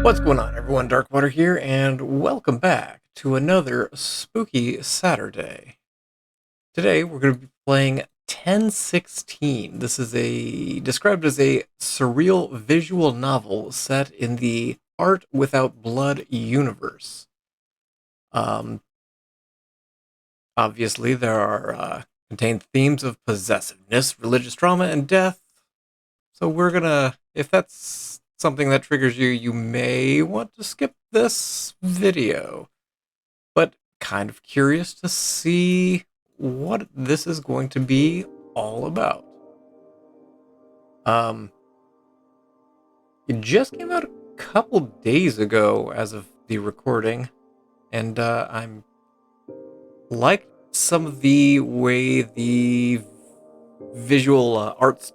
What's going on, everyone? Darkwater here, and welcome back to another spooky Saturday. Today, we're going to be playing 1016. This is described as a surreal visual novel set in the Art Without Blood universe. Obviously, there are contained themes of possessiveness, religious trauma, and death. So we're gonna, if that's something that triggers you, you may want to skip this video. But kind of curious to see what this is going to be all about. It just came out a couple days ago as of the recording, and I'm like some of the way the visual arts,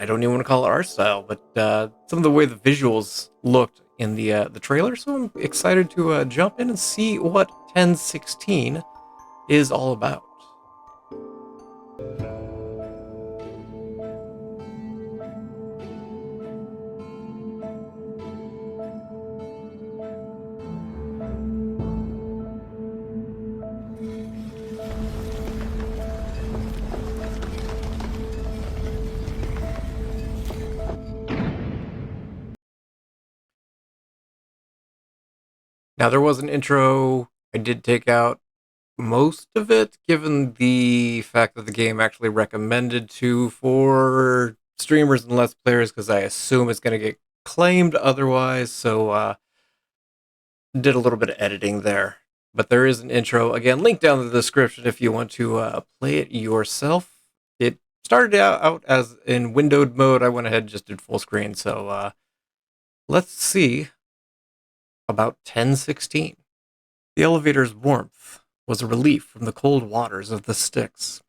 I don't even want to call it art style, but some of the way the visuals looked in the trailer. So I'm excited to jump in and see what 1016 is all about. Now, there was an intro. I did take out most of it, given the fact that the game actually recommended to for streamers and Let's Players, because I assume it's going to get claimed otherwise. So, did a little bit of editing there. But there is an intro. Again, link down in the description if you want to play it yourself. It started out as in windowed mode. I went ahead and just did full screen. So, let's see about 1016. The elevator's warmth was a relief from the cold waters of the Styx,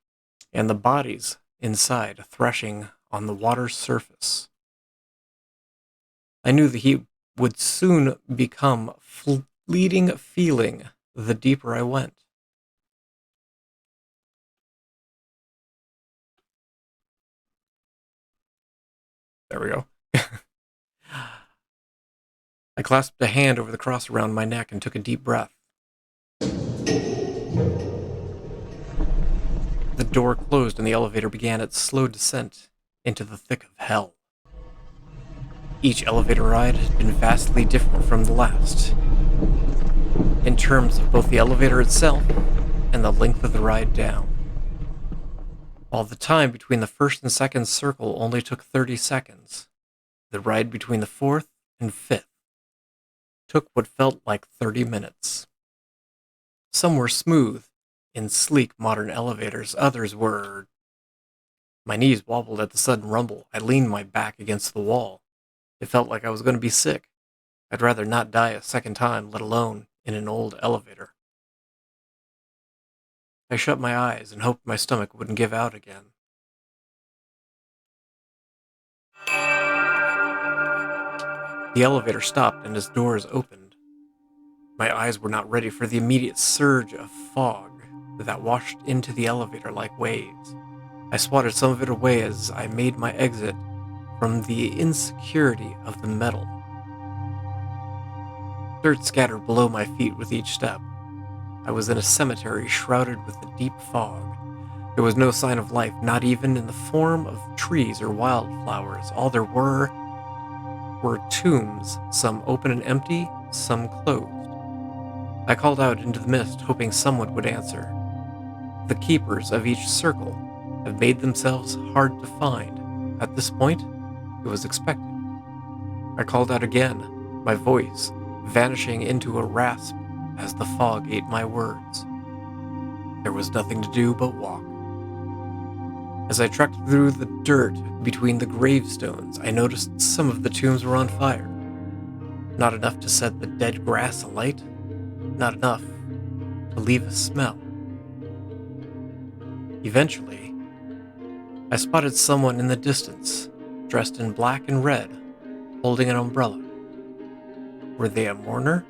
and the bodies inside threshing on the water's surface. I knew the heat would soon become fleeting feeling the deeper I went. There we go. I clasped a hand over the cross around my neck and took a deep breath. The door closed and the elevator began its slow descent into the thick of hell. Each elevator ride had been vastly different from the last, in terms of both the elevator itself and the length of the ride down. While the time between the first and second circle only took 30 seconds, the ride between the fourth and fifth took what felt like 30 minutes. Some were smooth, in sleek modern elevators, others were... My knees wobbled at the sudden rumble. I leaned my back against the wall. It felt like I was going to be sick. I'd rather not die a second time, let alone in an old elevator. I shut my eyes and hoped my stomach wouldn't give out again. The elevator stopped and its doors opened. My eyes were not ready for the immediate surge of fog that washed into the elevator like waves. I swatted some of it away as I made my exit from the insecurity of the metal. Dirt scattered below my feet with each step. I was in a cemetery shrouded with a deep fog. There was no sign of life, not even in the form of trees or wildflowers. All there were tombs, some open and empty, some closed. I called out into the mist, hoping someone would answer. The keepers of each circle have made themselves hard to find. At this point, it was expected. I called out again, my voice vanishing into a rasp as the fog ate my words. There was nothing to do but walk. As I trekked through the dirt between the gravestones, I noticed some of the tombs were on fire. Not enough to set the dead grass alight, not enough to leave a smell. Eventually, I spotted someone in the distance, dressed in black and red, holding an umbrella. Were they a mourner?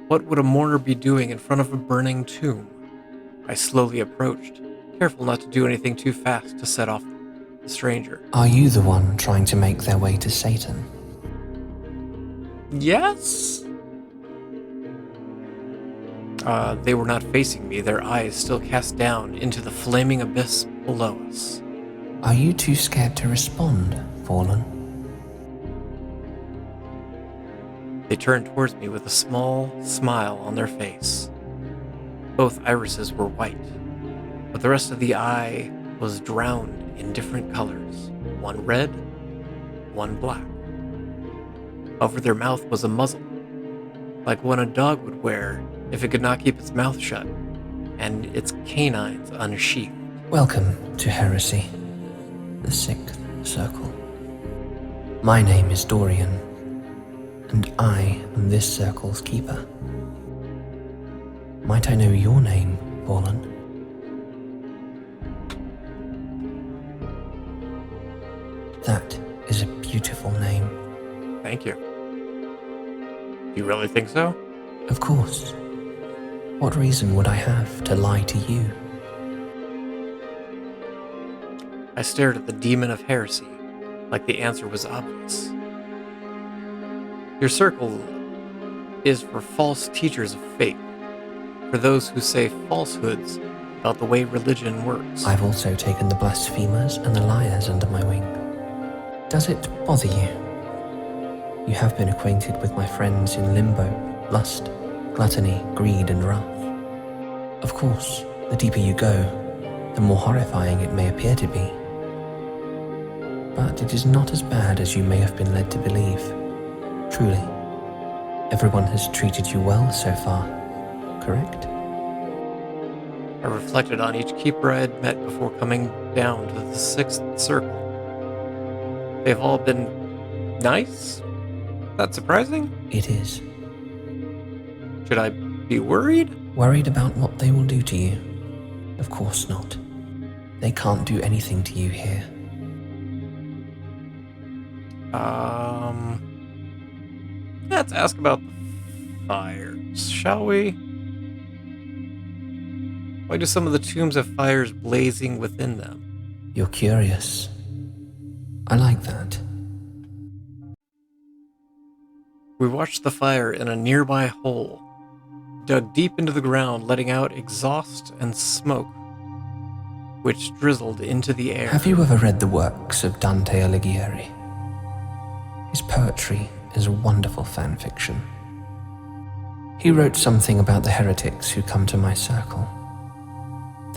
What would a mourner be doing in front of a burning tomb? I slowly approached, careful not to do anything too fast to set off the stranger. Are you the one trying to make their way to Satan? Yes? They were not facing me, their eyes still cast down into the flaming abyss below us. Are you too scared to respond, Fallen? They turned towards me with a small smile on their face. Both irises were white, but the rest of the eye was drowned in different colors, one red, one black. Over their mouth was a muzzle, like one a dog would wear if it could not keep its mouth shut, and its canines unsheathed. Welcome to Heresy, the Sixth Circle. My name is Dorian, and I am this circle's keeper. Might I know your name, Fallen? That is a beautiful name. Thank you. Do you really think so? Of course. What reason would I have to lie to you? I stared at the demon of heresy, like the answer was obvious. Your circle is for false teachers of faith, for those who say falsehoods about the way religion works. I've also taken the blasphemers and the liars under my wing. Does it bother you? You have been acquainted with my friends in limbo, lust, gluttony, greed, and wrath. Of course, the deeper you go, the more horrifying it may appear to be. But it is not as bad as you may have been led to believe. Truly, everyone has treated you well so far, correct? I reflected on each keeper I had met before coming down to the Sixth Circle. They've all been nice? That's surprising? It is. Should I be worried? Worried about what they will do to you? Of course not. They can't do anything to you here. Let's ask about the fires, shall we? Why do some of the tombs have fires blazing within them? You're curious. I like that. We watched the fire in a nearby hole, dug deep into the ground, letting out exhaust and smoke, which drizzled into the air. Have you ever read the works of Dante Alighieri? His poetry is a wonderful fan fiction. He wrote something about the heretics who come to my circle,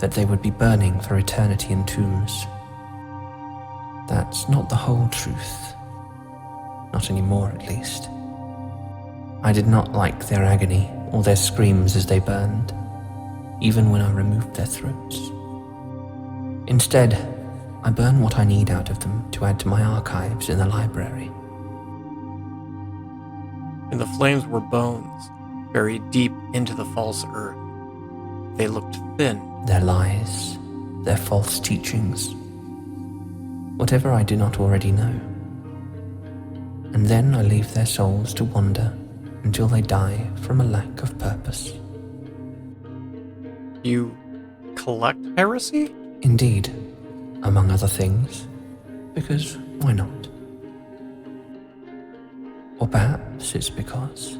that they would be burning for eternity in tombs. That's not the whole truth. Not anymore, at least. I did not like their agony or their screams as they burned, even when I removed their throats. Instead, I burn what I need out of them to add to my archives in the library. In the flames were bones, buried deep into the false earth. They looked thin. Their lies, their false teachings, whatever I do not already know. And then I leave their souls to wander until they die from a lack of purpose. You collect heresy? Indeed, among other things, because why not? Or perhaps it's because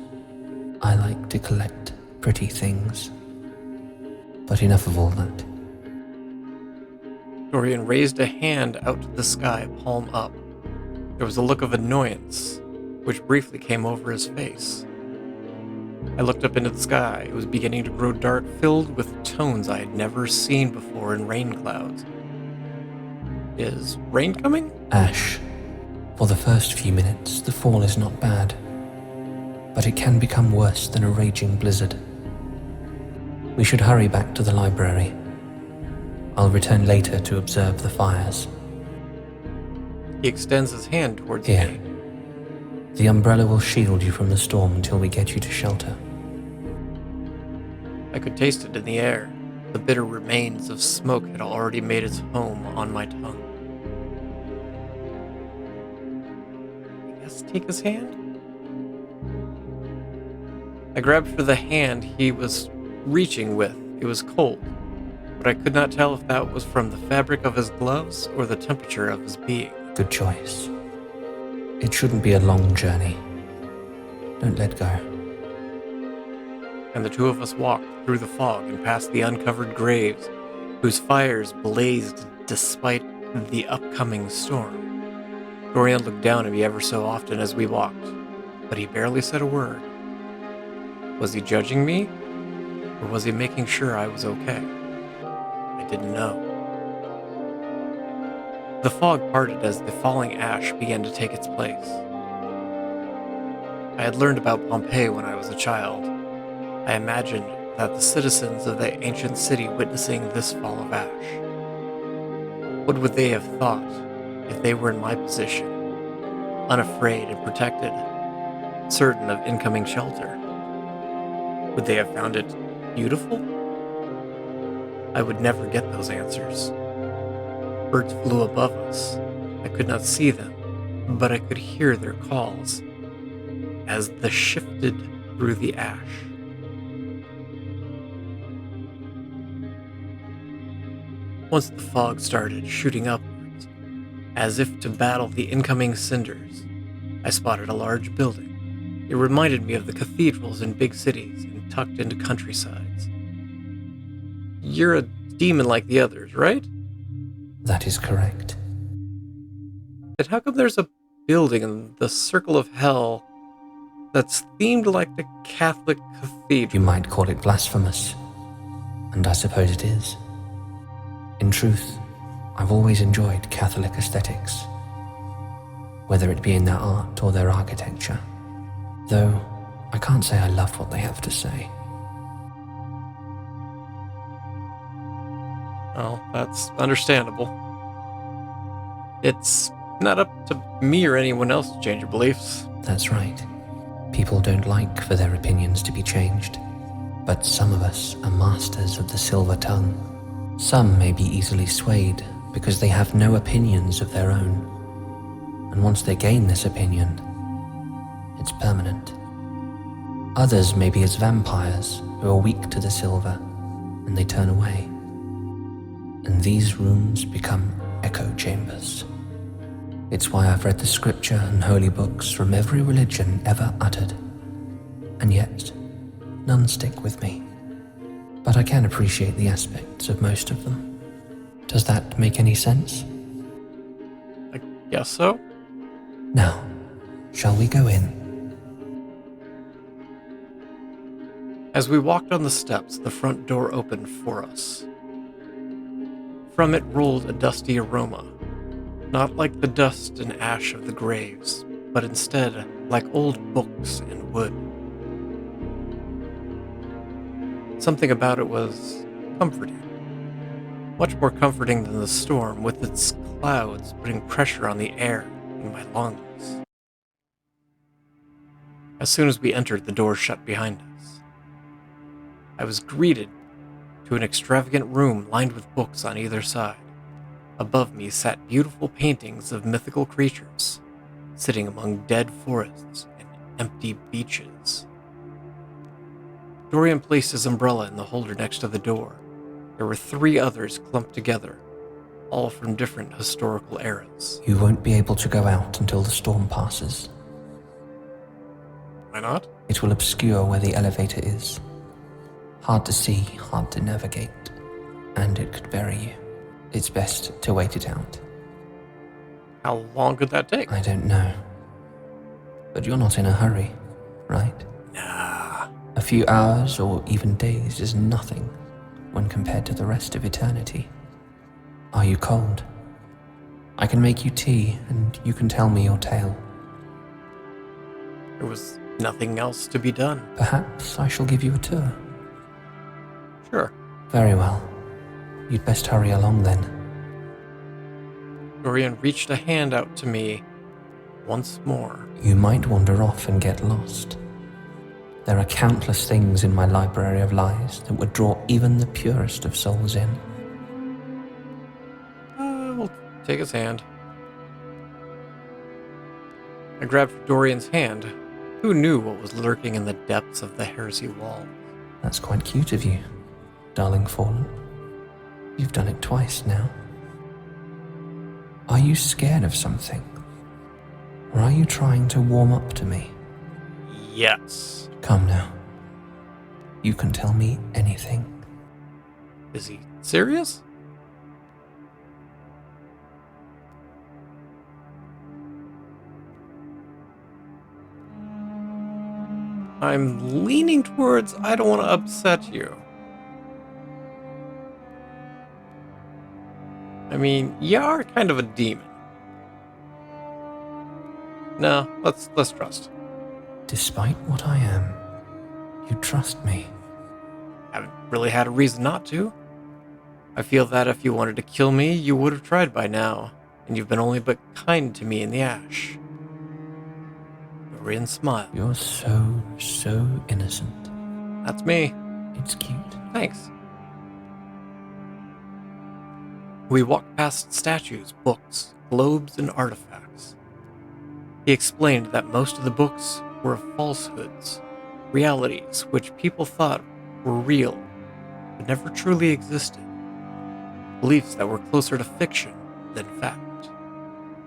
I like to collect pretty things. But enough of all that. Dorian raised a hand out to the sky, palm up. There was a look of annoyance, which briefly came over his face. I looked up into the sky. It was beginning to grow dark, filled with tones I had never seen before in rain clouds. Is rain coming? Ash. For the first few minutes, the fall is not bad, but it can become worse than a raging blizzard. We should hurry back to the library. I'll return later to observe the fires. He extends his hand towards Here. me. The umbrella will shield you from the storm until we get you to shelter. I could taste it in the air. The bitter remains of smoke had already made its home on my tongue. I guess take his hand? I grabbed for the hand he was reaching with. It was cold, but I could not tell if that was from the fabric of his gloves or the temperature of his being. Good choice. It shouldn't be a long journey. Don't let go. And the two of us walked through the fog and past the uncovered graves, whose fires blazed despite the upcoming storm. Dorian looked down at me ever so often as we walked, but he barely said a word. Was he judging me, or was he making sure I was okay? I didn't know. The fog parted as the falling ash began to take its place. I had learned about Pompeii when I was a child. I imagined that the citizens of the ancient city witnessing this fall of ash. What would they have thought if they were in my position, unafraid and protected, certain of incoming shelter? Would they have found it beautiful? I would never get those answers. Birds flew above us. I could not see them, but I could hear their calls as they shifted through the ash. Once the fog started shooting upwards, as if to battle the incoming cinders, I spotted a large building. It reminded me of the cathedrals in big cities and tucked into countrysides. You're a demon like the others, right? That is correct. But how come there's a building in the Circle of Hell that's themed like the Catholic cathedral? You might call it blasphemous, and I suppose it is. In truth, I've always enjoyed Catholic aesthetics, whether it be in their art or their architecture, though I can't say I love what they have to say. Well, that's understandable. It's not up to me or anyone else to change your beliefs. That's right. People don't like for their opinions to be changed, but some of us are masters of the silver tongue. Some may be easily swayed because they have no opinions of their own, and once they gain this opinion, it's permanent. Others may be as vampires who are weak to the silver, and they turn away. And these rooms become echo chambers. It's why I've read the scripture and holy books from every religion ever uttered, and yet none stick with me. But I can appreciate the aspects of most of them. Does that make any sense? I guess so. Now, shall we go in? As we walked on the steps, the front door opened for us. From it rolled a dusty aroma, not like the dust and ash of the graves, but instead like old books and wood. Something about it was comforting. Much more comforting than the storm, with its clouds putting pressure on the air in my lungs. As soon as we entered, the door shut behind us. I was greeted to an extravagant room lined with books on either side. Above me sat beautiful paintings of mythical creatures, sitting among dead forests and empty beaches. Dorian placed his umbrella in the holder next to the door. There were 3 others clumped together, all from different historical eras. You won't be able to go out until the storm passes. Why not? It will obscure where the elevator is. Hard to see, hard to navigate, and it could bury you. It's best to wait it out. How long could that take? I don't know. But you're not in a hurry, right? Nah. A few hours or even days is nothing when compared to the rest of eternity. Are you cold? I can make you tea and you can tell me your tale. There was nothing else to be done. Perhaps I shall give you a tour. Sure. Very well. You'd best hurry along then. Dorian reached a hand out to me once more. You might wander off and get lost. There are countless things in my library of lies that would draw even the purest of souls in. We'll take his hand. I grabbed Dorian's hand. Who knew what was lurking in the depths of the heresy wall? That's quite cute of you, darling fallen. You've done it twice now. Are you scared of something? Or are you trying to warm up to me? Yes. Come now. You can tell me anything. Is he serious? I'm leaning towards I don't want to upset you. I mean, you are kind of a demon. No, let's trust. Despite what I am, you trust me. Haven't really had a reason not to. I feel that if you wanted to kill me, you would have tried by now, and you've been only but kind to me in the ash. Dorian smiled. You're so innocent. That's me. It's cute. Thanks. We walked past statues, books, globes, and artifacts. He explained that most of the books were falsehoods, realities which people thought were real, but never truly existed. Beliefs that were closer to fiction than fact.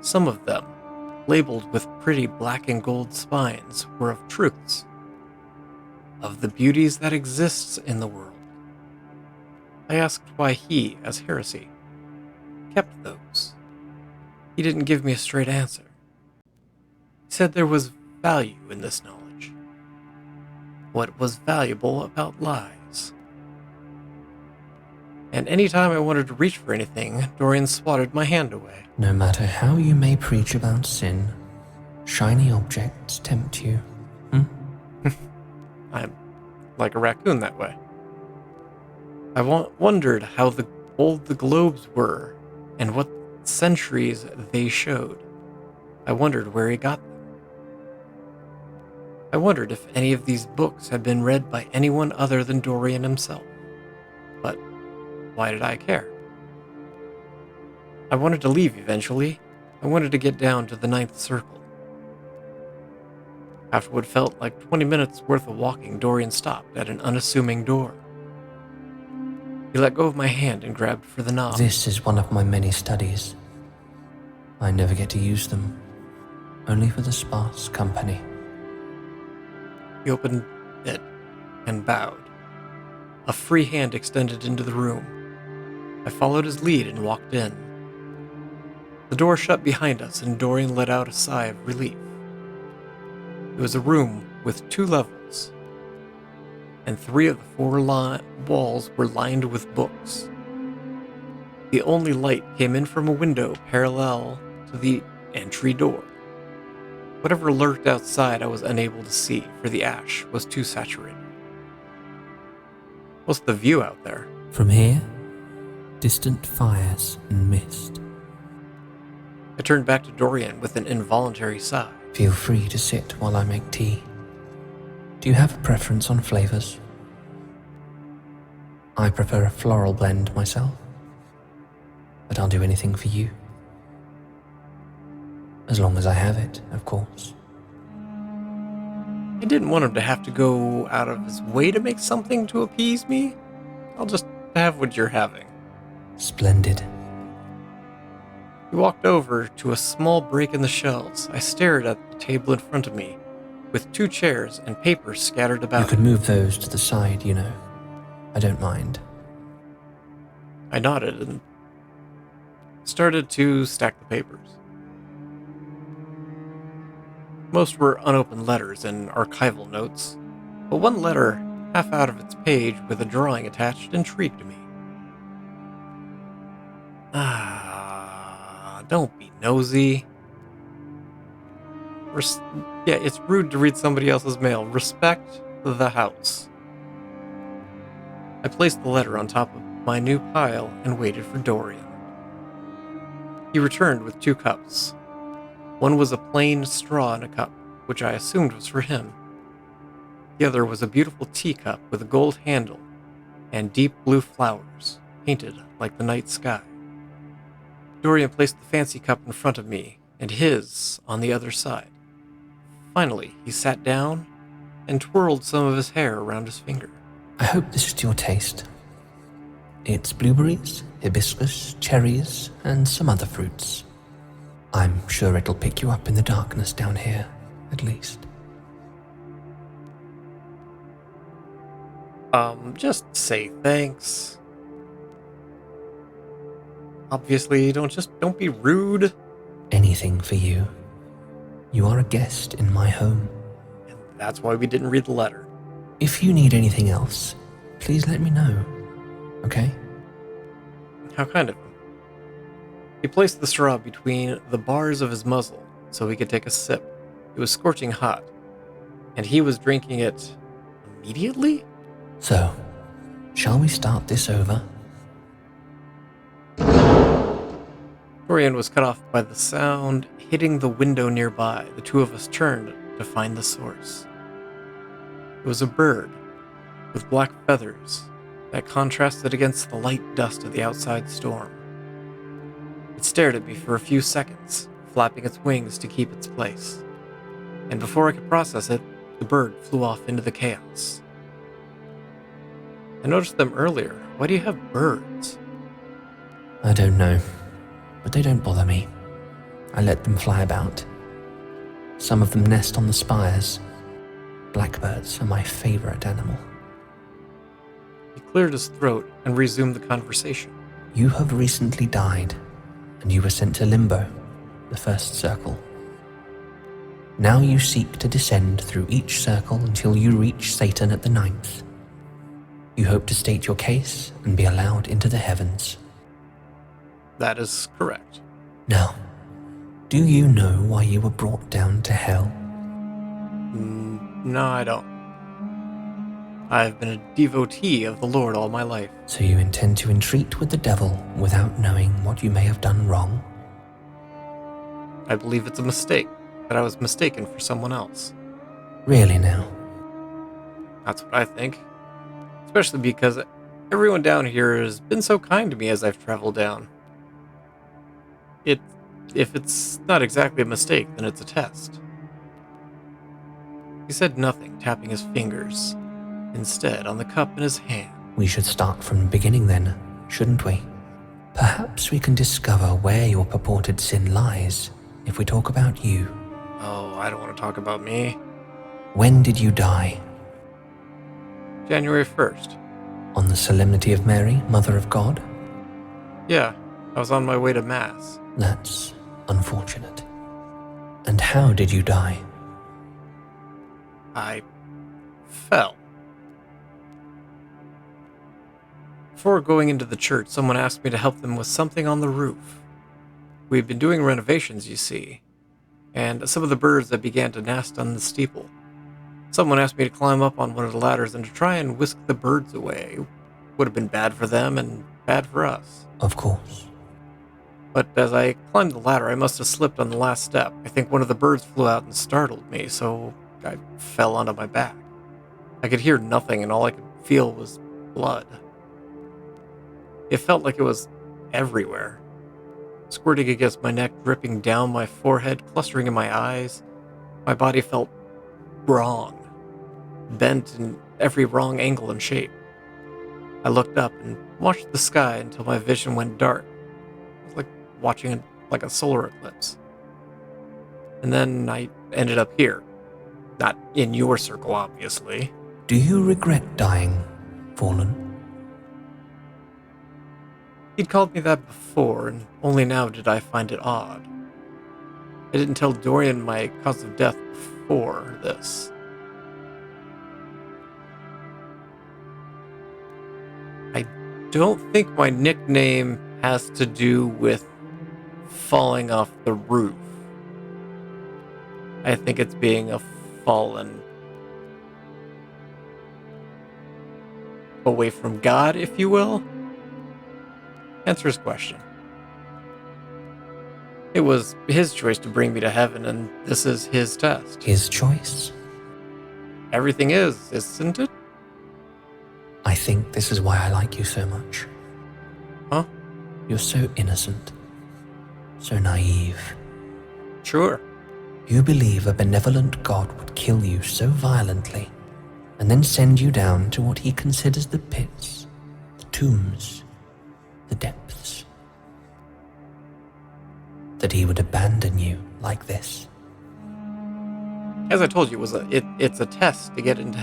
Some of them, labeled with pretty black and gold spines, were of truths, of the beauties that exists in the world. I asked why he, as heresy, kept those. He didn't give me a straight answer. He said there was value in this knowledge. What was valuable about lies? And anytime I wanted to reach for anything, Dorian swatted my hand away. No matter how you may preach about sin, shiny objects tempt you. I'm like a raccoon that way. I wondered how old the globes were and what centuries they showed. I wondered where he got them. I wondered if any of these books had been read by anyone other than Dorian himself. But why did I care? I wanted to leave eventually. I wanted to get down to the ninth circle. After what felt like 20 minutes worth of walking, Dorian stopped at an unassuming door. He let go of my hand and grabbed for the knob. This is one of my many studies. I never get to use them, only for the sparse company. He opened it and bowed. A free hand extended into the room. I followed his lead and walked in. The door shut behind us, and Dorian let out a sigh of relief. It was a room with 2 levels, and 3 of the 4 walls were lined with books. The only light came in from a window parallel to the entry door. Whatever lurked outside I was unable to see, for the ash was too saturated. What's the view out there? From here, distant fires and mist. I turned back to Dorian with an involuntary sigh. Feel free to sit while I make tea. Do you have a preference on flavors? I prefer a floral blend myself, but I'll do anything for you. As long as I have it, of course. I didn't want him to have to go out of his way to make something to appease me. I'll just have what you're having. Splendid. He walked over to a small break in the shelves. I stared at the table in front of me, with 2 chairs and papers scattered about. You could move those to the side, you know. I don't mind. I nodded and started to stack the papers. Most were unopened letters and archival notes, but one letter, half out of its page with a drawing attached, intrigued me. Don't be nosy. Yeah, it's rude to read somebody else's mail. Respect the house. I placed the letter on top of my new pile and waited for Dorian. He returned with 2 cups. One was a plain straw in a cup, which I assumed was for him. The other was a beautiful teacup with a gold handle and deep blue flowers, painted like the night sky. Dorian placed the fancy cup in front of me, and his on the other side. Finally, he sat down and twirled some of his hair around his finger. I hope this is to your taste. It's blueberries, hibiscus, cherries, and some other fruits. I'm sure it'll pick you up in the darkness down here, at least. Just say thanks. Obviously, don't be rude. Anything for you. You are a guest in my home. And that's why we didn't read the letter. If you need anything else, please let me know, okay? How kind of him. He placed the straw between the bars of his muzzle so he could take a sip. It was scorching hot, and he was drinking it immediately? So, shall we start this over? Dorian was cut off by the sound hitting the window nearby. The two of us turned to find the source. It was a bird with black feathers that contrasted against the light dust of the outside storm. It stared at me for a few seconds, flapping its wings to keep its place. And before I could process it, the bird flew off into the chaos. I noticed them earlier. Why do you have birds? I don't know, but they don't bother me. I let them fly about. Some of them nest on the spires. Blackbirds are my favorite animal. He cleared his throat and resumed the conversation. You have recently died, and you were sent to Limbo, the first circle. Now you seek to descend through each circle until you reach Satan at the ninth. You hope to state your case and be allowed into the heavens. That is correct. Now, do you know why you were brought down to hell? No, I don't. I've been a devotee of the Lord all my life. So you intend to entreat with the devil without knowing what you may have done wrong? I believe it's a mistake, that I was mistaken for someone else. Really now? That's what I think. Especially because everyone down here has been so kind to me as I've traveled down. If it's not exactly a mistake, then it's a test. He said nothing, tapping his fingers, instead on the cup in his hand. We should start from the beginning then, shouldn't we? Perhaps we can discover where your purported sin lies if we talk about you. Oh, I don't want to talk about me. When did you die? January 1st. On the Solemnity of Mary, Mother of God? Yeah, I was on my way to Mass. That's unfortunate. And how did you die? I fell. Before going into the church, someone asked me to help them with something on the roof. We've been doing renovations, you see, and some of the birds that began to nest on the steeple. Someone asked me to climb up on one of the ladders and to try and whisk the birds away. Would have been bad for them and bad for us. Of course. But as I climbed the ladder, I must have slipped on the last step. I think one of the birds flew out and startled me, so I fell onto my back. I could hear nothing, and all I could feel was blood. It felt like it was everywhere. Squirting against my neck, dripping down my forehead, clustering in my eyes. My body felt wrong, bent in every wrong angle and shape. I looked up and watched the sky until my vision went dark. It was like watching like a solar eclipse. And then I ended up here. Not in your circle, obviously. Do you regret dying, Fallen? He'd called me that before, and only now did I find it odd. I didn't tell Dorian my cause of death before this. I don't think my nickname has to do with falling off the roof. I think it's being a fallen away from God, if you will. Answer his question. It was his choice to bring me to heaven, and this is his test. His choice? Everything is, isn't it? I think this is why I like you so much. Huh? You're so innocent. So naive. Sure. You believe a benevolent God would kill you so violently, and then send you down to what he considers the pits, the tombs, the depths. That he would abandon you like this. As I told you, it's a test to get into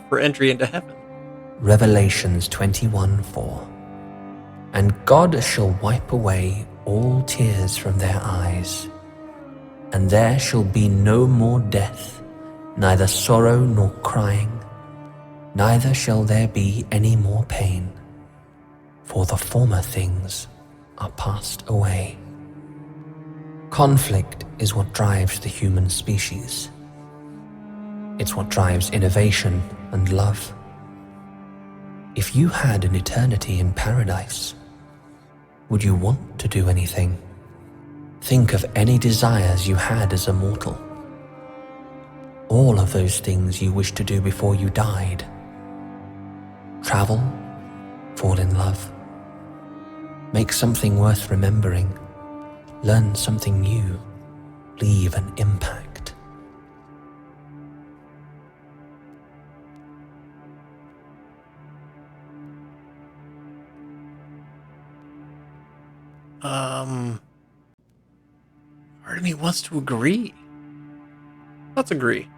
For entry into heaven. Revelations 21:4. And God shall wipe away all tears from their eyes, and there shall be no more death, neither sorrow nor crying, neither shall there be any more pain, for the former things are passed away. Conflict is what drives the human species. It's what drives innovation and love. If you had an eternity in paradise, would you want to do anything? Think of any desires you had as a mortal. All of those things you wished to do before you died. Travel, fall in love, make something worth remembering, learn something new, leave an impact. Part of me wants to agree. Let's agree.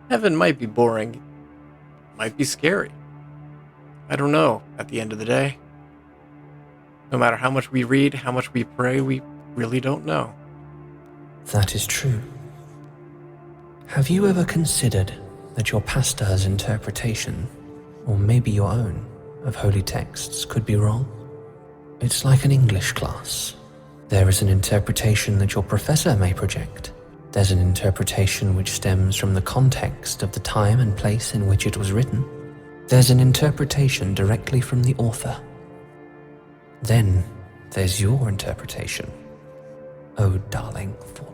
Heaven might be boring, might be scary. I don't know at the end of the day. No matter how much we read, how much we pray, we really don't know. That is true. Have you ever considered that your pastor's interpretation, or maybe your own, of holy texts could be wrong? It's like an English class. There is an interpretation that your professor may project. There's an interpretation which stems from the context of the time and place in which it was written. There's an interpretation directly from the author. Then there's your interpretation. Oh, darling fallen.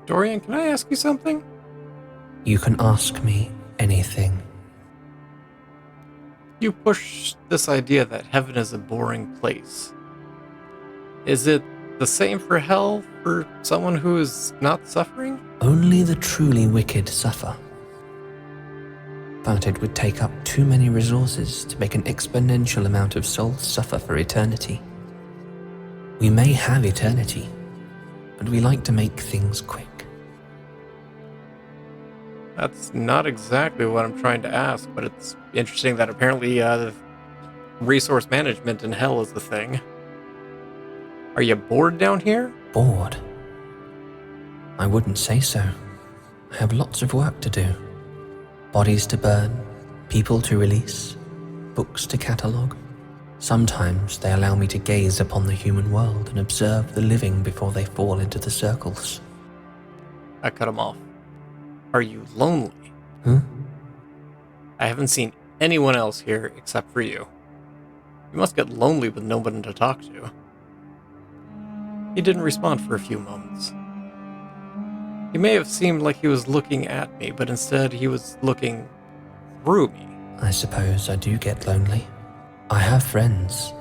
Dorian, can I ask you something? You can ask me anything. You push this idea that heaven is a boring place. Is it the same for hell for someone who is not suffering? Only the truly wicked suffer. But it would take up too many resources to make an exponential amount of souls suffer for eternity. We may have eternity, but we like to make things quick. That's not exactly what I'm trying to ask, but it's interesting that apparently resource management in hell is the thing. Are you bored down here? Bored? I wouldn't say so. I have lots of work to do. Bodies to burn, people to release, books to catalogue. Sometimes they allow me to gaze upon the human world and observe the living before they fall into the circles. I cut him off. Are you lonely? I haven't seen anyone else here except for you. You must get lonely with no one to talk to. He didn't respond for a few moments. He may have seemed like he was looking at me, but instead he was looking through me. I suppose I do get lonely. I have friends,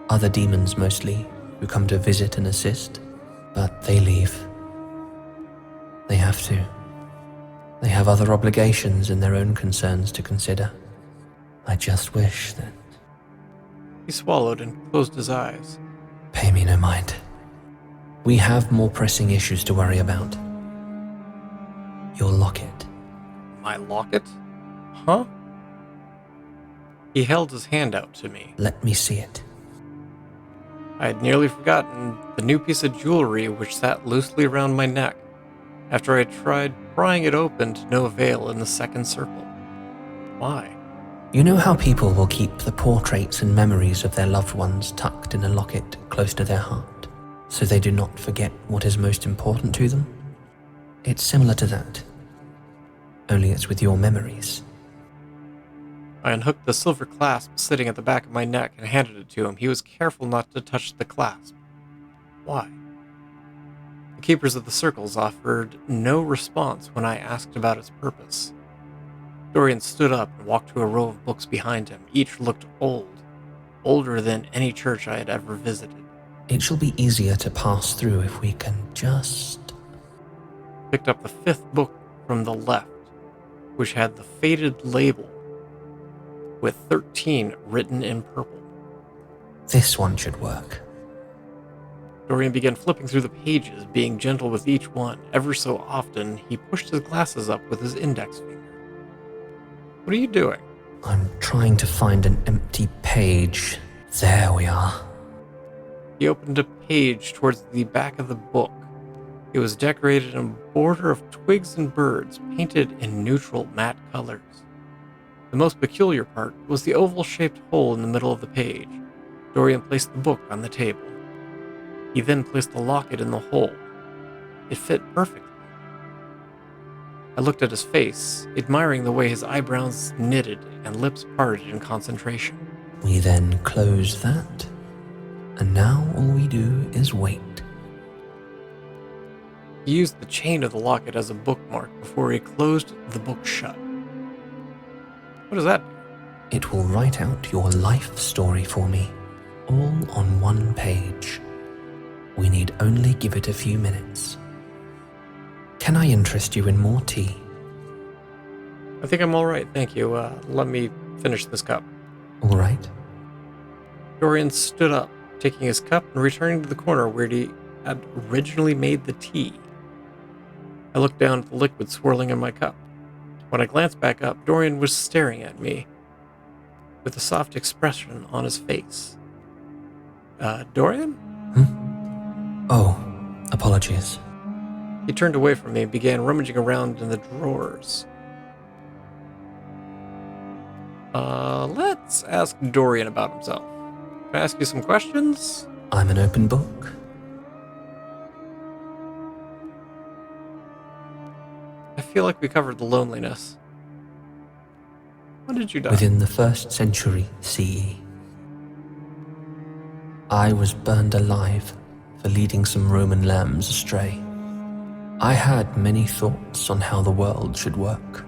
other demons mostly, who come to visit and assist, but they leave. They have to. They have other obligations and their own concerns to consider. I just wish that... He swallowed and closed his eyes. Pay me no mind. We have more pressing issues to worry about. Your locket. My locket? Huh? He held his hand out to me. Let me see it. I had nearly forgotten the new piece of jewelry which sat loosely around my neck, after I tried prying it open to no avail in the second circle. Why? You know how people will keep the portraits and memories of their loved ones tucked in a locket close to their heart, so they do not forget what is most important to them? It's similar to that, only it's with your memories. I unhooked the silver clasp sitting at the back of my neck and handed it to him. He was careful not to touch the clasp. Why? The keepers of the circles offered no response when I asked about its purpose. Dorian stood up and walked to a row of books behind him. Each looked old, older than any church I had ever visited. It shall be easier to pass through if we can just... Picked up the fifth book from the left, which had the faded label with 13 written in purple. This one should work. Dorian began flipping through the pages, being gentle with each one. Ever so often, he pushed his glasses up with his index finger. What are you doing? I'm trying to find an empty page. There we are. He opened a page towards the back of the book. It was decorated in a border of twigs and birds, painted in neutral matte colors. The most peculiar part was the oval-shaped hole in the middle of the page. Dorian placed the book on the table. He then placed the locket in the hole. It fit perfectly. I looked at his face, admiring the way his eyebrows knitted and lips parted in concentration. We then close that, and now all we do is wait. He used the chain of the locket as a bookmark before he closed the book shut. What does that do? It will write out your life story for me, all on one page. We need only give it a few minutes. Can I interest you in more tea? I think I'm all right, thank you. Let me finish this cup. All right. Dorian stood up, taking his cup and returning to the corner where he had originally made the tea. I looked down at the liquid swirling in my cup. When I glanced back up, Dorian was staring at me with a soft expression on his face. Dorian? Oh, apologies. He turned away from me and began rummaging around in the drawers. Let's ask Dorian about himself. Can I ask you some questions? I'm an open book. I feel like we covered the loneliness. When did you die? Within the 1st century CE. I was burned alive for leading some Roman lambs astray. I had many thoughts on how the world should work.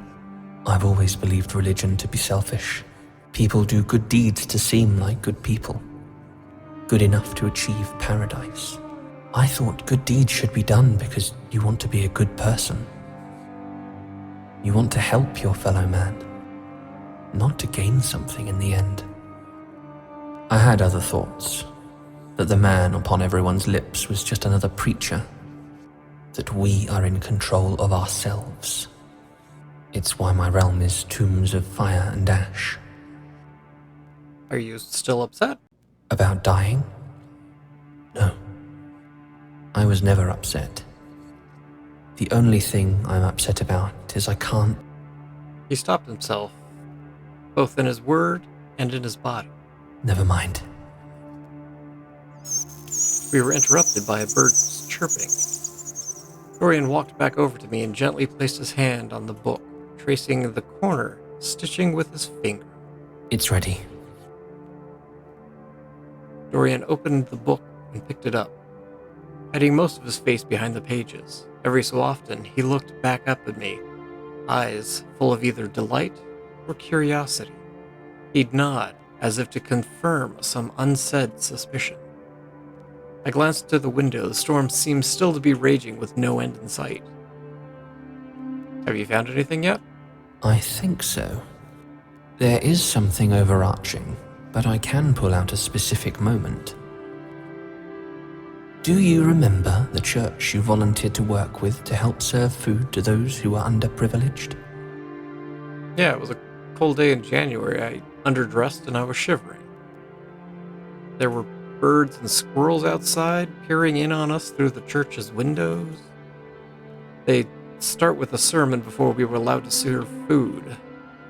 I've always believed religion to be selfish. People do good deeds to seem like good people, good enough to achieve paradise. I thought good deeds should be done because you want to be a good person. You want to help your fellow man, not to gain something in the end. I had other thoughts, that the man upon everyone's lips was just another preacher, that we are in control of ourselves. It's why my realm is tombs of fire and ash. Are you still upset? About dying? No. I was never upset. The only thing I'm upset about is I can't... He stopped himself, both in his word and in his body. Never mind. We were interrupted by a bird's chirping. Dorian walked back over to me and gently placed his hand on the book, tracing the corner, stitching with his finger. It's ready. Dorian opened the book and picked it up, hiding most of his face behind the pages. Every so often, he looked back up at me, eyes full of either delight or curiosity. He'd nod, as if to confirm some unsaid suspicion. I glanced to the window. The storm seemed still to be raging with no end in sight. Have you found anything yet? I think so. There is something overarching, but I can pull out a specific moment. Do you remember the church you volunteered to work with to help serve food to those who were underprivileged? Yeah, it was a cold day in January. I underdressed and I was shivering. There were birds and squirrels outside, peering in on us through the church's windows. They'd start with a sermon before we were allowed to serve food,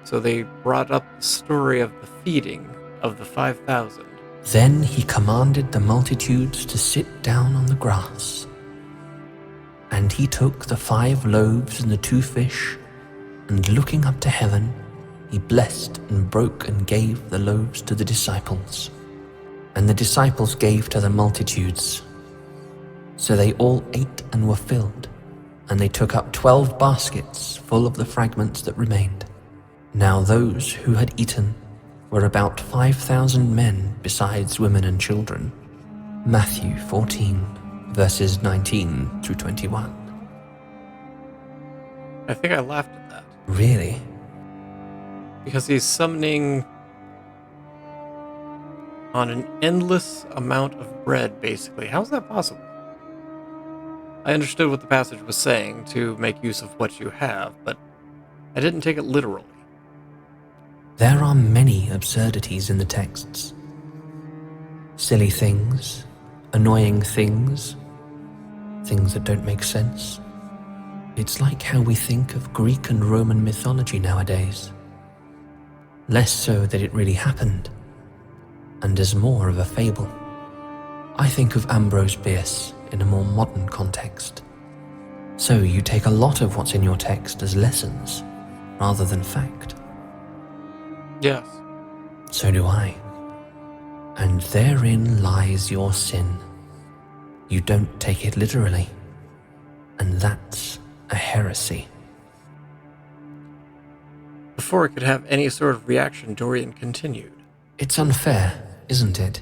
so they brought up the story of the feeding of the 5,000. Then he commanded the multitudes to sit down on the grass. And he took the 5 loaves and the 2 fish, and looking up to heaven, he blessed and broke and gave the loaves to the disciples. And the disciples gave to the multitudes. So they all ate and were filled, and they took up 12 baskets full of the fragments that remained. Now those who had eaten were about 5,000 men besides women and children. Matthew 14, verses 19 through 21. I think I laughed at that. Really? Because he's summoning on an endless amount of bread, basically. How's that possible? I understood what the passage was saying, to make use of what you have, but I didn't take it literally. There are many absurdities in the texts. Silly things, annoying things, things that don't make sense. It's like how we think of Greek and Roman mythology nowadays. Less so that it really happened, and as more of a fable. I think of Ambrose Bierce in a more modern context. So you take a lot of what's in your text as lessons, rather than fact. Yes. So do I. And therein lies your sin. You don't take it literally. And that's a heresy. Before I could have any sort of reaction, Dorian continued. It's unfair, isn't it?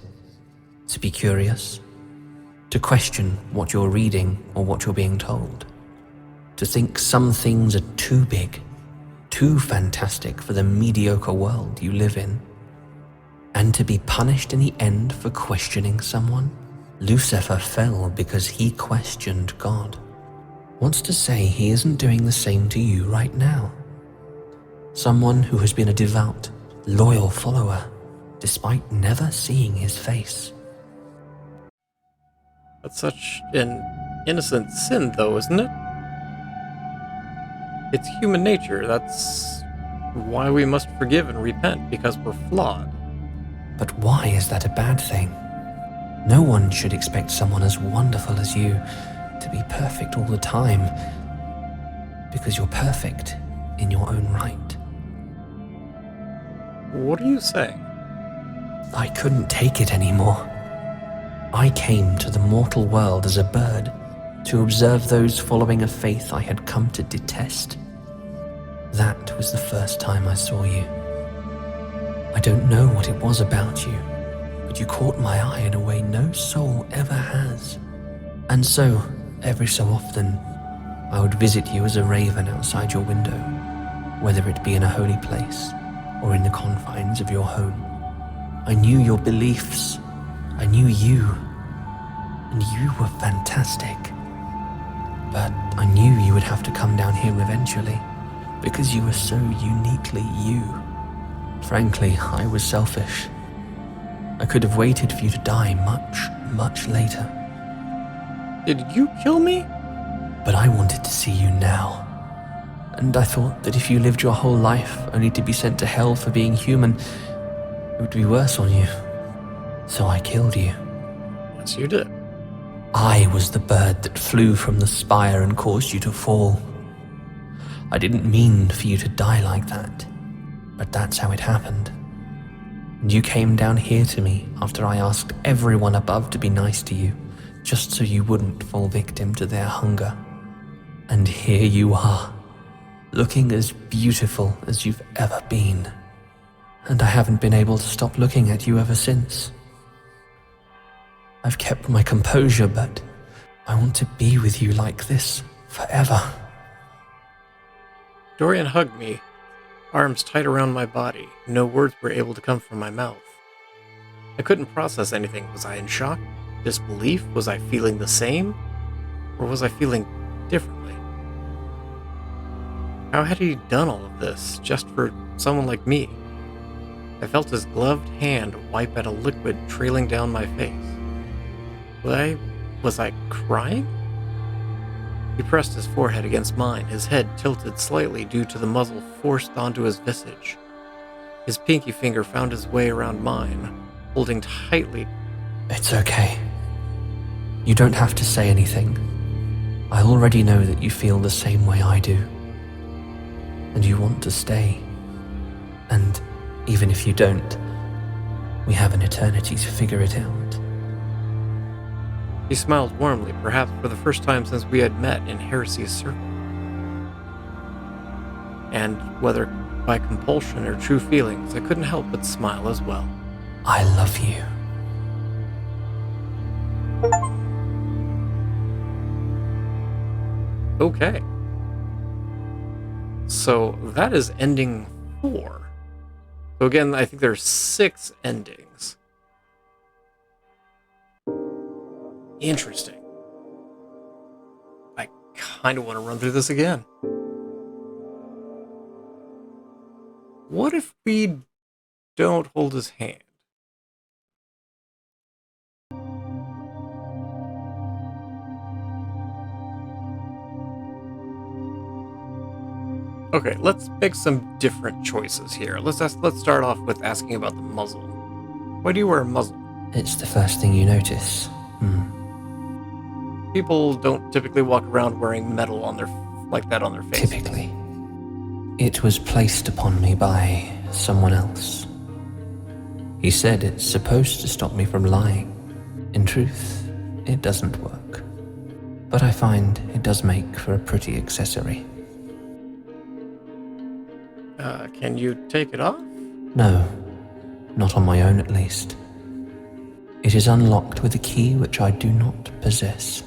To be curious. To question what you're reading or what you're being told. To think some things are too big, too fantastic for the mediocre world you live in. And to be punished in the end for questioning someone? Lucifer fell because he questioned God. What's to say he isn't doing the same to you right now? Someone who has been a devout, loyal follower, despite never seeing his face. That's such an innocent sin, though, isn't it? It's human nature. That's why we must forgive and repent, because we're flawed. But why is that a bad thing? No one should expect someone as wonderful as you to be perfect all the time, because you're perfect in your own right. What are you saying? I couldn't take it anymore. I came to the mortal world as a bird to observe those following a faith I had come to detest. That was the first time I saw you. I don't know what it was about you, but you caught my eye in a way no soul ever has. And so, every so often, I would visit you as a raven outside your window, whether it be in a holy place or in the confines of your home. I knew your beliefs. I knew you. And you were fantastic. But I knew you would have to come down here eventually, because you were so uniquely you. Frankly, I was selfish. I could have waited for you to die much, much later. Did you kill me? But I wanted to see you now. And I thought that if you lived your whole life only to be sent to hell for being human, it would be worse on you. So I killed you. Yes, you did. I was the bird that flew from the spire and caused you to fall. I didn't mean for you to die like that, but that's how it happened. And you came down here to me after I asked everyone above to be nice to you, just so you wouldn't fall victim to their hunger. And here you are, looking as beautiful as you've ever been. And I haven't been able to stop looking at you ever since. I've kept my composure, but I want to be with you like this forever. Dorian hugged me, arms tight around my body. No words were able to come from my mouth. I couldn't process anything. Was I in shock? Disbelief? Was I feeling the same? Or was I feeling differently? How had he done all of this just for someone like me? I felt his gloved hand wipe at a liquid trailing down my face. Was I crying? He pressed his forehead against mine, his head tilted slightly due to the muzzle forced onto his visage. His pinky finger found his way around mine, holding tightly. It's okay. You don't have to say anything. I already know that you feel the same way I do. And you want to stay. And even if you don't, we have an eternity to figure it out. He smiled warmly, perhaps for the first time since we had met in Heresy's circle. And whether by compulsion or true feelings, I couldn't help but smile as well. I love you. Okay. So that is ending 4. So again, I think there's 6 endings. Interesting. I kind of want to run through this again. What if we don't hold his hand? Okay, let's make some different choices here. Let's start off with asking about the muzzle. Why do you wear a muzzle? It's the first thing you notice. People don't typically walk around wearing metal on their like that on their face. Typically. It was placed upon me by someone else. He said it's supposed to stop me from lying. In truth, it doesn't work. But I find it does make for a pretty accessory. Can you take it off? No, not on my own at least. It is unlocked with a key which I do not possess.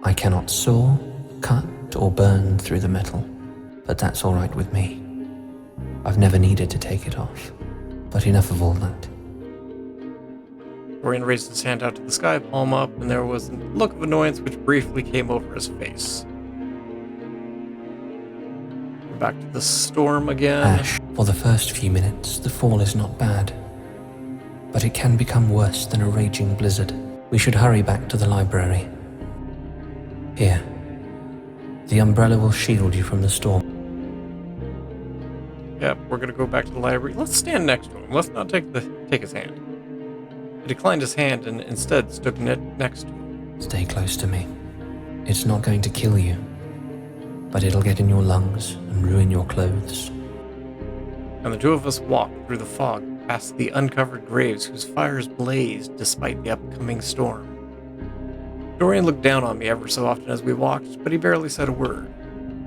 I cannot saw, cut, or burn through the metal, but that's all right with me. I've never needed to take it off, but enough of all that. Dorian raised his hand out to the sky, palm up, and there was a look of annoyance which briefly came over his face. We're back to the storm again. Ash, for the first few minutes, the fall is not bad, but it can become worse than a raging blizzard. We should hurry back to the library. Here. The umbrella will shield you from the storm. Yep, we're gonna go back to the library. Let's stand next to him. Let's not take his hand. He declined his hand and instead stood next to him. Stay close to me. It's not going to kill you, but it'll get in your lungs and ruin your clothes. And the two of us walked through the fog past the uncovered graves whose fires blazed despite the upcoming storm. Dorian looked down on me ever so often as we walked, but he barely said a word.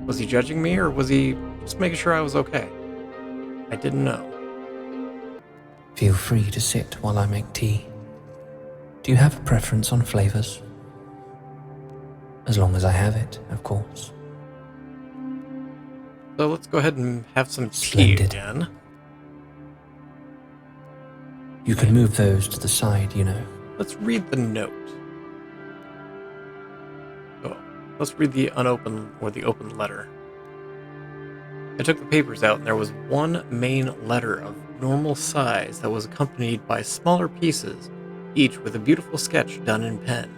Was he judging me, or was he just making sure I was okay? I didn't know. Feel free to sit while I make tea. Do you have a preference on flavors? As long as I have it, of course. So let's go ahead and have some tea Splendid. again. You can move those to the side, you know. Let's read the note. Oh, let's read the unopened or the open letter. I took the papers out and there was one main letter of normal size that was accompanied by smaller pieces, each with a beautiful sketch done in pen.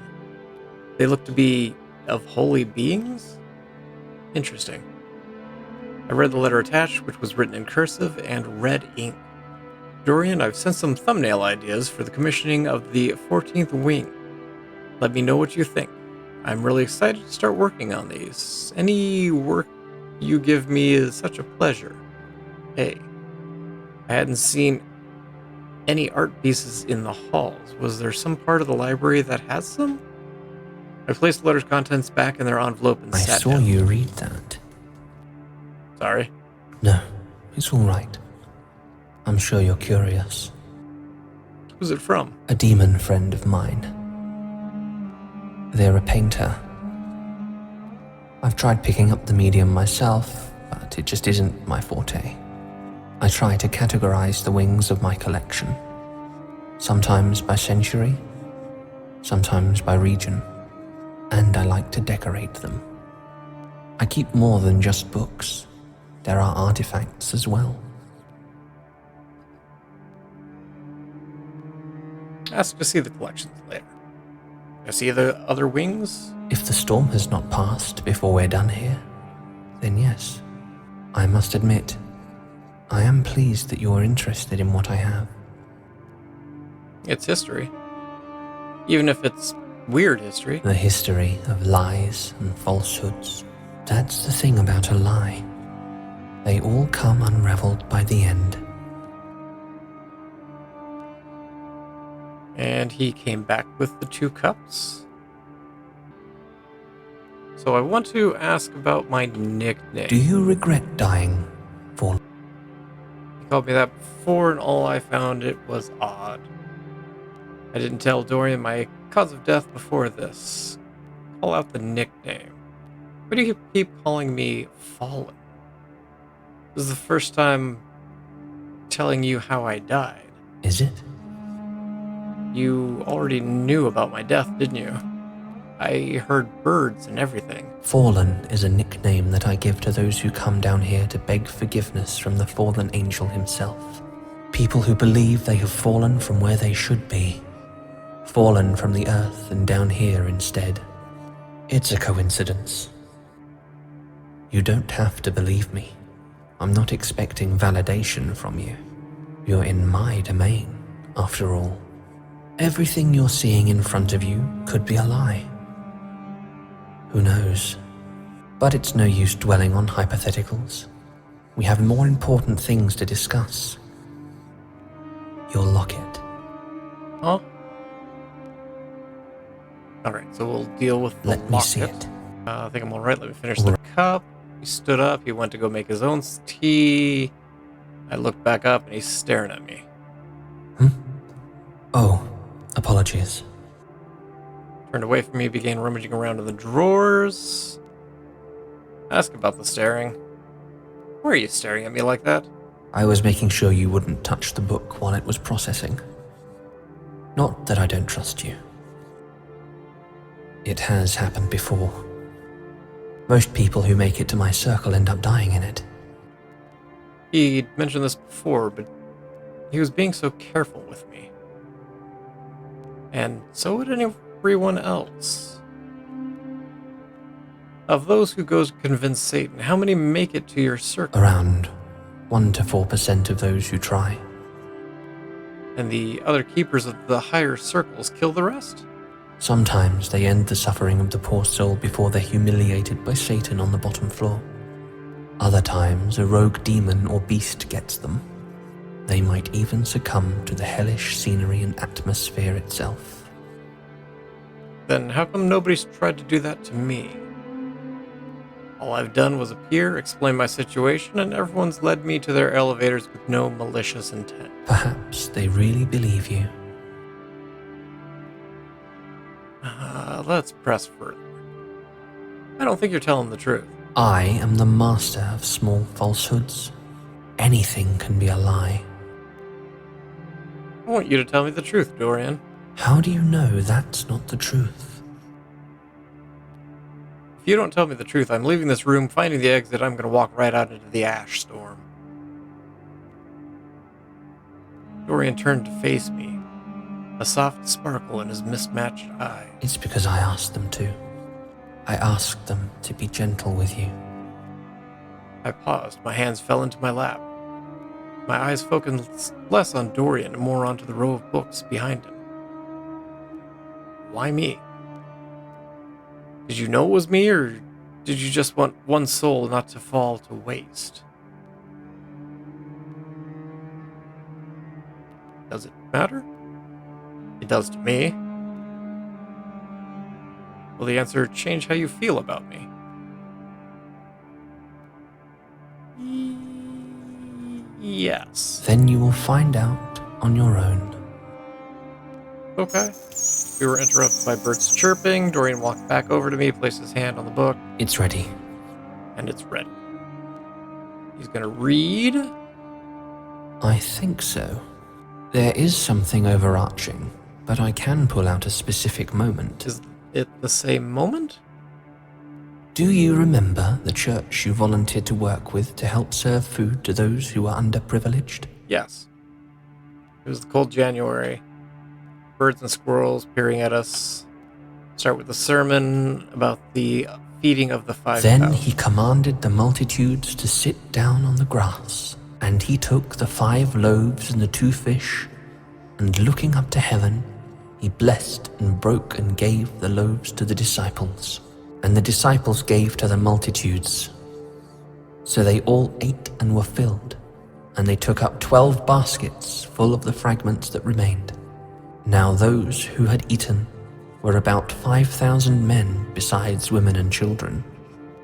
They looked to be of holy beings? Interesting. I read the letter attached, which was written in cursive and red ink. Dorian, I've sent some thumbnail ideas for the commissioning of the 14th Wing. Let me know what you think. I'm really excited to start working on these. Any work you give me is such a pleasure. Hey, I hadn't seen any art pieces in the halls. Was there some part of the library that has them? I placed the letter's contents back in their envelope and sat down. I saw you read that. Sorry. No, it's all right. I'm sure you're curious. Who's it from? A demon friend of mine. They're a painter. I've tried picking up the medium myself, but it just isn't my forte. I try to categorize the wings of my collection. Sometimes by century, sometimes by region, and I like to decorate them. I keep more than just books. There are artifacts as well. Ask to see the collections later. I see the other wings? If the storm has not passed before we're done here, then yes. I must admit, I am pleased that you're interested in what I have. It's history. Even if it's weird history. The history of lies and falsehoods. That's the thing about a lie. They all come unraveled by the end. And he came back with the 2 cups. So I want to ask about my nickname. Do you regret dying for... He called me that before, and all I found it was odd. I didn't tell Dorian my cause of death before this. Call out the nickname. Why do you keep calling me Fallen? This is the first time telling you how I died. Is it? You already knew about my death, didn't you? I heard birds and everything. Fallen is a nickname that I give to those who come down here to beg forgiveness from the fallen angel himself. People who believe they have fallen from where they should be. Fallen from the earth and down here instead. It's a coincidence. You don't have to believe me. I'm not expecting validation from you. You're in my domain, after all. Everything you're seeing in front of you could be a lie. Who knows? But it's no use dwelling on hypotheticals. We have more important things to discuss. Your locket. Huh? Alright, so we'll deal with the Let me see locket. it. I think I'm alright. Let me finish the cup. He stood up. He went to go make his own tea. I looked back up and he's staring at me. Oh, apologies. Turned away from me, began rummaging around in the drawers. Ask about the staring. Why are you staring at me like that? I was making sure you wouldn't touch the book while it was processing. Not that I don't trust you. It has happened before. Most people who make it to my circle end up dying in it. He'd mentioned this before, but he was being so careful with me. And so would everyone else. Of those who go to convince Satan, how many make it to your circle? Around 1 to 4% of those who try. And the other keepers of the higher circles kill the rest? Sometimes they end the suffering of the poor soul before they're humiliated by Satan on the bottom floor. Other times, a rogue demon or beast gets them. They might even succumb to the hellish scenery and atmosphere itself. Then how come nobody's tried to do that to me? All I've done was appear, explain my situation, and everyone's led me to their elevators with no malicious intent. Perhaps they really believe you. Let's press further. I don't think you're telling the truth. I am the master of small falsehoods. Anything can be a lie. I want you to tell me the truth, Dorian. How do you know that's not the truth? If you don't tell me the truth, I'm leaving this room, finding the exit, I'm going to walk right out into the ash storm. Dorian turned to face me, a soft sparkle in his mismatched eyes. It's because I asked them to. I asked them to be gentle with you. I paused, my hands fell into my lap. My eyes focused less on Dorian and more onto the row of books behind him. Why me? Did you know it was me, or did you just want one soul not to fall to waste? Does it matter? It does to me. Will the answer change how you feel about me? Yes. Then you will find out on your own. Okay. We were interrupted by birds chirping. Dorian walked back over to me, placed his hand on the book. It's ready. And it's ready. He's gonna read. I think so. There is something overarching, but I can pull out a specific moment. Is it the same moment? Do you remember the church you volunteered to work with to help serve food to those who are underprivileged? Yes. It was the cold January. Birds and squirrels peering at us. Start with the sermon about the feeding of the 5,000. Then he commanded the multitudes to sit down on the grass, and he took the 5 loaves and the 2 fish, and looking up to heaven, he blessed and broke and gave the loaves to the disciples, and the disciples gave to the multitudes. So they all ate and were filled, and they took up 12 baskets full of the fragments that remained. Now those who had eaten were about 5,000 men besides women and children.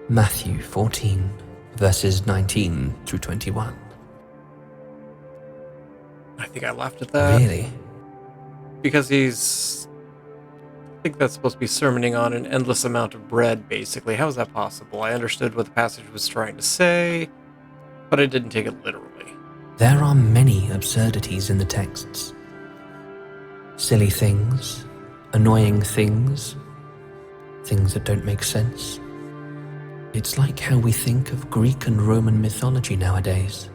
Matthew 14, verses 19 through 21. I think I laughed at that. Really? Because I think that's supposed to be sermoning on an endless amount of bread, basically. How is that possible? I understood what the passage was trying to say, but I didn't take it literally. There are many absurdities in the texts. Silly things, annoying things, things that don't make sense. It's like how we think of Greek and Roman mythology nowadays.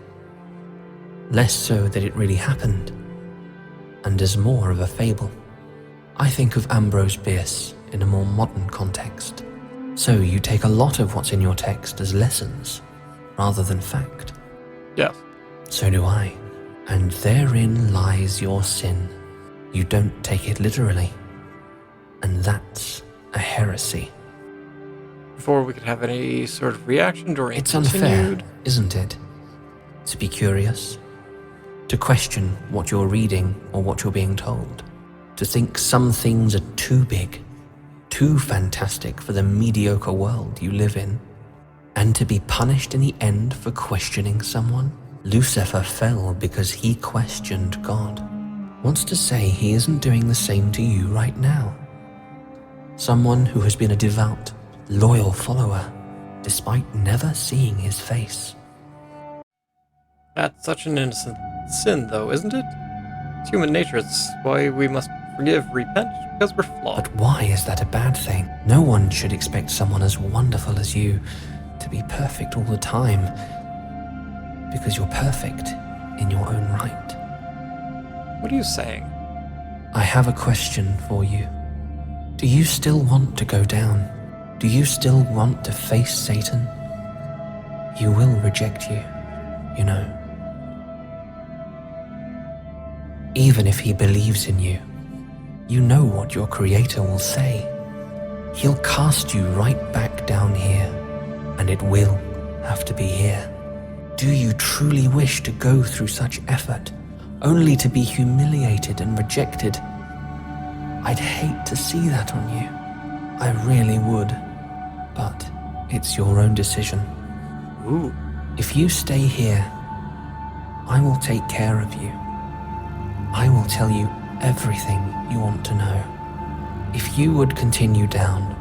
Less so that it really happened, and as more of a fable. I think of Ambrose Bierce in a more modern context. So you take a lot of what's in your text as lessons, rather than fact. Yes. So do I. And therein lies your sin. You don't take it literally. And that's a heresy. Before we could have any sort of reaction, Dorian It's continued. unfair, isn't it? To be curious. To question what you're reading or what you're being told. To think some things are too big, too fantastic for the mediocre world you live in. And to be punished in the end for questioning someone? Lucifer fell because he questioned God. Wants to say he isn't doing the same to you right now. Someone who has been a devout, loyal follower, despite never seeing his face. That's such an innocent sin, though, isn't it? It's human nature. It's why we must forgive, repent, because we're flawed. But why is that a bad thing? No one should expect someone as wonderful as you to be perfect all the time, because you're perfect in your own right. What are you saying? I have a question for you. Do you still want to go down? Do you still want to face Satan? He will reject you, you know. Even if he believes in you, you know what your Creator will say. He'll cast you right back down here, and it will have to be here. Do you truly wish to go through such effort, only to be humiliated and rejected? I'd hate to see that on you. I really would. But it's your own decision. Ooh. If you stay here, I will take care of you. I will tell you everything you want to know. If you would continue down,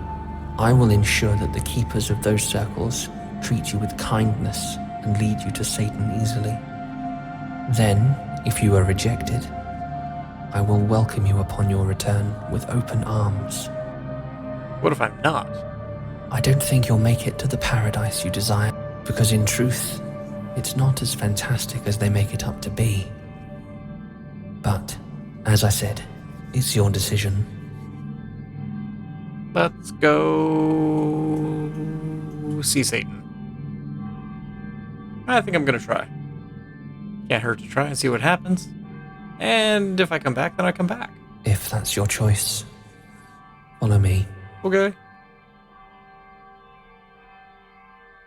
I will ensure that the keepers of those circles treat you with kindness and lead you to Satan easily. Then, if you are rejected, I will welcome you upon your return with open arms. What if I'm not? I don't think you'll make it to the paradise you desire, because in truth, it's not as fantastic as they make it up to be. But, as I said, it's your decision. Let's go see Satan. I think I'm gonna try. Can't hurt to try and see what happens. And if I come back, then I come back. If that's your choice, follow me. Okay.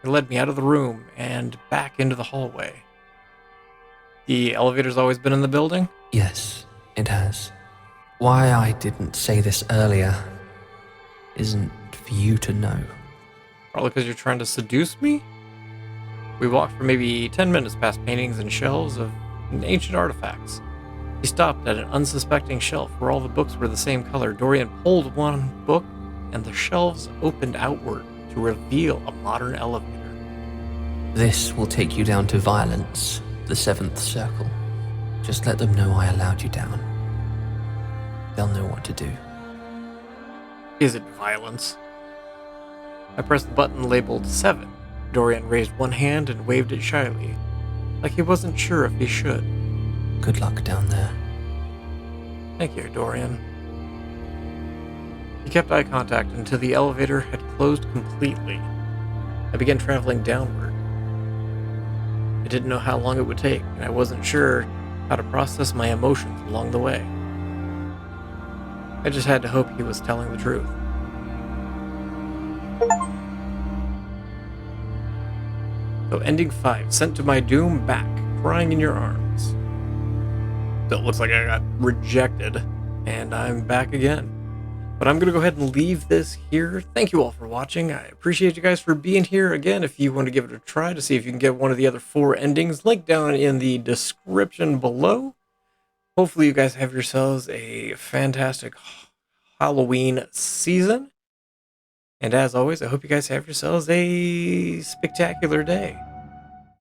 It led me out of the room and back into the hallway. The elevator's always been in the building? Yes, it has. Why I didn't say this earlier isn't for you to know. Probably because you're trying to seduce me? We walked for maybe 10 minutes past paintings and shelves of ancient artifacts. He stopped at an unsuspecting shelf where all the books were the same color. Dorian pulled one book, and the shelves opened outward to reveal a modern elevator. This will take you down to violence, the seventh circle. Just let them know I allowed you down. They'll know what to do. Is it violence? I pressed the button labeled 7. Dorian raised one hand and waved it shyly, like he wasn't sure if he should. Good luck down there. Thank you, Dorian. He kept eye contact until the elevator had closed completely. I began traveling downward. I didn't know how long it would take, and I wasn't sure how to process my emotions along the way. I just had to hope he was telling the truth. So ending 5, sent to my doom back, crying in your arms. Still looks like I got rejected, and I'm back again. But I'm going to go ahead and leave this here. Thank you all for watching. I appreciate you guys for being here. Again, if you want to give it a try to see if you can get one of the other 4 endings, link down in the description below. Hopefully you guys have yourselves a fantastic Halloween season. And as always, I hope you guys have yourselves a spectacular day.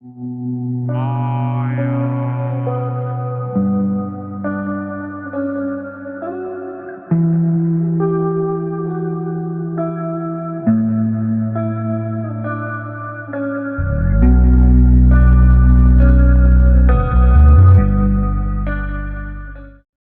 Bye.